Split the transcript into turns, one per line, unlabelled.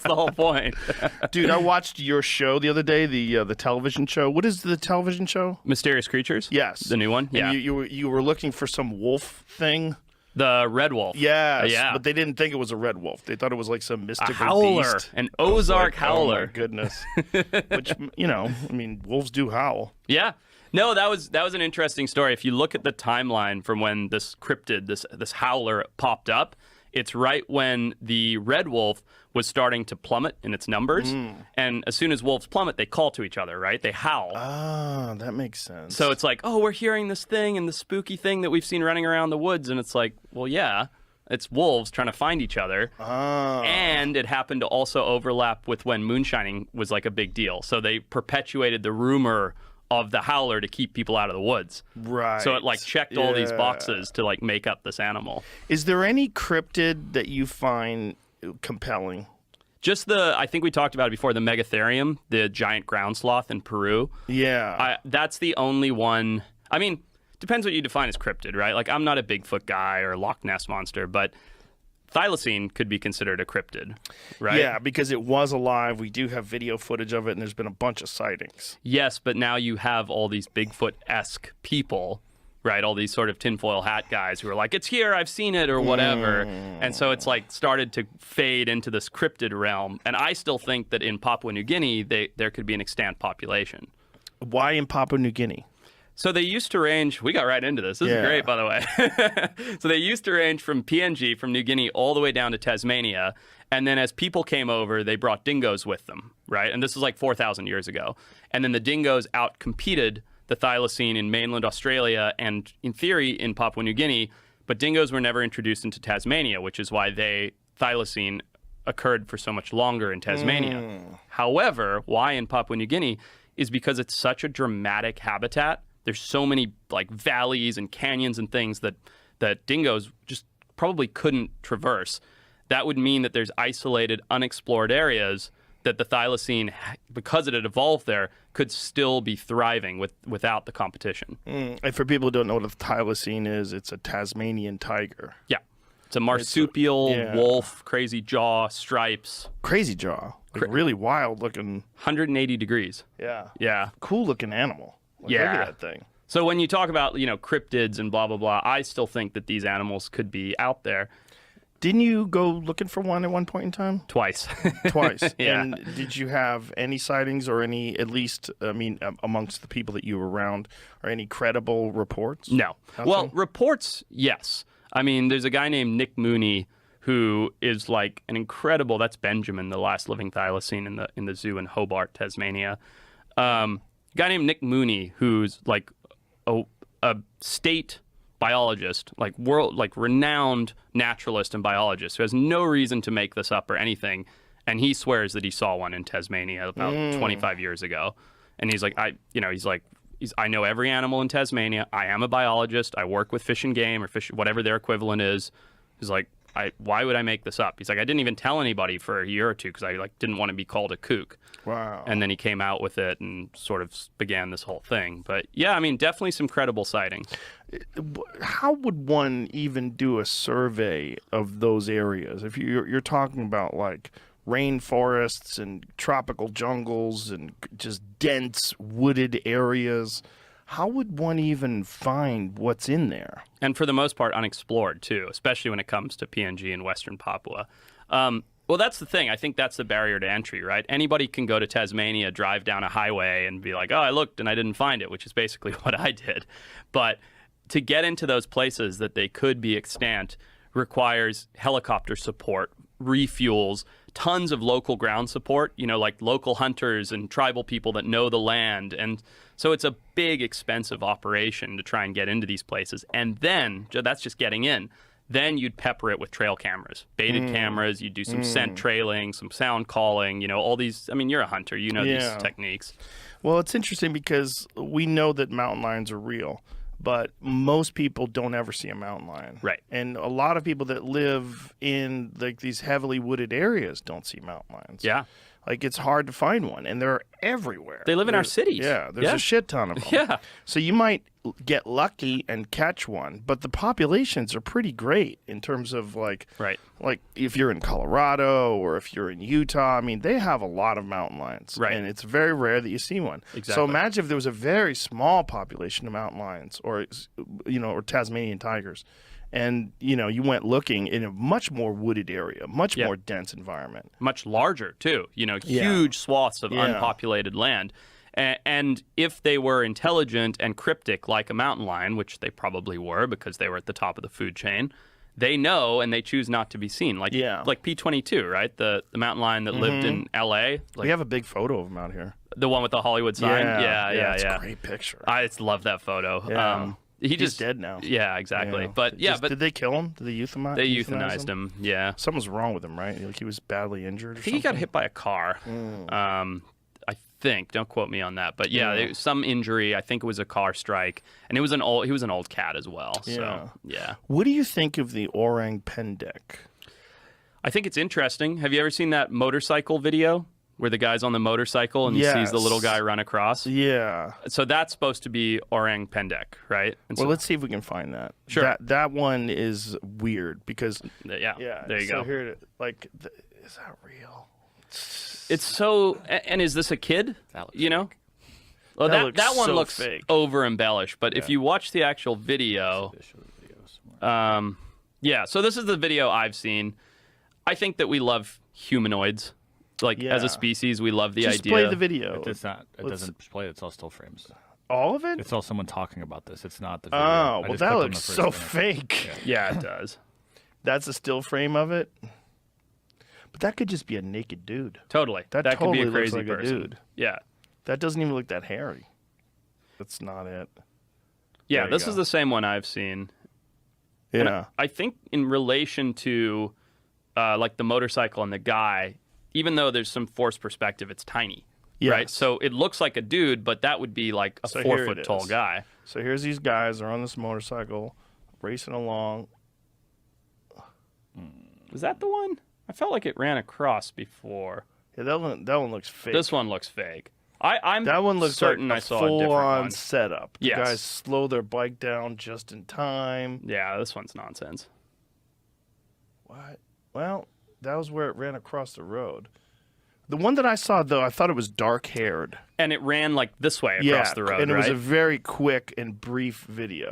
the whole point.
Dude, I watched your show the other day, the television show. What is the television show?
Mysterious Creatures?
Yes.
The new one? Yeah.
And you were looking for some wolf thing?
The red wolf.
Yes.
Yeah.
But they didn't think it was a red wolf. They thought it was like some mystical
howler.
beast.
An Ozark howler.
Oh, my goodness. Which, I mean, wolves do howl.
Yeah. No, that was an interesting story. If you look at the timeline from when this cryptid, this howler popped up, it's right when the red wolf was starting to plummet in its numbers. And as soon as wolves plummet, they call to each other, right? They howl.
Ah, that makes sense.
So it's like, oh, we're hearing this thing and the spooky thing that we've seen running around the woods. And it's like, well, yeah, it's wolves trying to find each other.
Ah.
And it happened to also overlap with when moonshining was like a big deal. So they perpetuated the rumor of the howler to keep people out of the woods.
Right.
So it like checked all these boxes to like make up this animal.
Is there any cryptid that you find compelling?
Just I think we talked about it before, the Megatherium, the giant ground sloth in Peru.
Yeah.
That's the only one. I mean, depends what you define as cryptid, right? Like, I'm not a Bigfoot guy or Loch Ness Monster, but thylacine could be considered a cryptid, right?
Yeah, because it was alive. We do have video footage of it, and there's been a bunch of sightings.
Yes, but now you have all these Bigfoot-esque people, right? All these sort of tinfoil hat guys who are like, it's here, I've seen it, or whatever. And so it's like started to fade into this cryptid realm. And I still think that in Papua New Guinea, there could be an extant population.
Why in Papua New Guinea?
So they used to range, we got right into this. This is great, by the way. So they used to range from PNG, from New Guinea, all the way down to Tasmania. And then as people came over, they brought dingoes with them, right? And this was like 4,000 years ago. And then the dingoes outcompeted the thylacine in mainland Australia and, in theory, in Papua New Guinea. But dingoes were never introduced into Tasmania, which is why thylacine occurred for so much longer in Tasmania. However, why in Papua New Guinea is because it's such a dramatic habitat. There's so many like valleys and canyons and things that dingoes just probably couldn't traverse. That would mean that there's isolated, unexplored areas that the thylacine, because it had evolved there, could still be thriving without the competition.
And for people who don't know what a thylacine is, it's a Tasmanian tiger.
Yeah. It's a marsupial, wolf, crazy jaw, stripes.
Crazy jaw. Like really wild looking.
180 degrees.
Yeah.
Yeah.
Cool looking animal. Like, look at that thing.
So when you talk about, cryptids and blah, blah, blah, I still think that these animals could be out there.
Didn't you go looking for one at one point in time?
Twice.
Twice.
Yeah.
And did you have any sightings or any, at least, amongst the people that you were around, or any credible reports?
No.
Nothing?
Well, reports, yes. I mean, there's a guy named Nick Mooney who is like an incredible, that's Benjamin, the last living thylacine in the zoo in Hobart, Tasmania. Guy named Nick Mooney, who's like a state biologist, like renowned naturalist and biologist, who has no reason to make this up or anything, and he swears that he saw one in Tasmania about 25 years ago. And he's like, I know every animal in Tasmania. I am a biologist. I work with Fish and Game or fish, whatever their equivalent is. He's like, why would I make this up? He's like, I didn't even tell anybody for a year or two because I didn't want to be called a kook.
Wow.
And then he came out with it and sort of began this whole thing. But yeah, I mean, definitely some credible sightings.
How would one even do a survey of those areas? If you're talking about like rainforests and tropical jungles and just dense wooded areas, how would one even find what's in there?
And for the most part, unexplored, too, especially when it comes to PNG and Western Papua. Well, that's the thing. I think that's the barrier to entry, right? Anybody can go to Tasmania, drive down a highway, and be like, oh, I looked and I didn't find it, which is basically what I did. But to get into those places that they could be extant requires helicopter support, refuels, tons of local ground support, like local hunters and tribal people that know the land. And so it's a big, expensive operation to try and get into these places. And then, that's just getting in. Then you'd pepper it with trail cameras, baited cameras. You'd do some scent trailing, some sound calling, all these. I mean, you're a hunter. You know these techniques.
Well, it's interesting because we know that mountain lions are real, but most people don't ever see a mountain lion.
Right.
And a lot of people that live in like these heavily wooded areas don't see mountain lions.
Yeah.
Like, it's hard to find one, and they're everywhere.
They live in our cities.
Yeah, there's a shit ton of them.
Yeah.
So you might get lucky and catch one, but the populations are pretty great in terms of, like, if you're in Colorado or if you're in Utah, I mean, they have a lot of mountain lions.
Right.
And it's very rare that you see one.
Exactly.
So imagine if there was a very small population of mountain lions or Tasmanian tigers. And, you went looking in a much more wooded area, much more dense environment.
Much larger, too. Huge swaths of unpopulated land. And if they were intelligent and cryptic like a mountain lion, which they probably were because they were at the top of the food chain, they know and they choose not to be seen. Like P-22, right? The mountain lion that lived in L.A.
We have a big photo of him out here.
The one with the Hollywood sign? Yeah.
It's a great picture.
I love that photo.
Yeah.
He's
dead now.
Yeah, exactly.
Yeah. But did they kill him? Did they euthanize?
They euthanized him. Yeah.
Something was wrong with him, right? Like he was badly injured.
I think he got hit by a car. I think. Don't quote me on that. But some injury. I think it was a car strike, and he was an old cat as well. So yeah.
What do you think of the orang pendek?
I think it's interesting. Have you ever seen that motorcycle video? Where the guy's on the motorcycle and he sees the little guy run across. Yeah. So that's supposed to be orang pendek, right?
Well, let's see if we can find that.
Sure.
That one is weird because
there you go.
Here, is that real?
It's so. And is this a kid? Fake. Well, that one looks
fake.
Over embellished. But if you watch the actual video, So this is the video I've seen. I think that we love humanoids. As a species, we love the idea.
Just play the video.
It doesn't play. It's all still frames.
All of it?
It's all someone talking about this. It's not the video.
Oh, well, that looks so fake.
Yeah, it does.
That's a still frame of it? But that could just be a naked dude.
Totally. That
totally
could be a crazy
looks like
person.
A dude.
Yeah.
That doesn't even look that hairy. That's not it.
Yeah, this is the same one I've seen.
Yeah.
And I think in relation to the motorcycle and the guy, even though there's some forced perspective, it's tiny, right? So it looks like a dude, but that would be like a 4 foot tall guy.
So here's these guys. They're on this motorcycle, racing along.
Was that the one? I felt like it ran across before.
Yeah, that one looks fake.
This one looks fake. I'm
that one looks
certain
like
I saw a different one.
setup. The guys slow their bike down just in time.
Yeah, this one's nonsense.
What? Well, that was where it ran across the road. The one that I saw, though, I thought it was dark-haired.
And it ran like this way across the road,
and it
right?
was a very quick and brief video.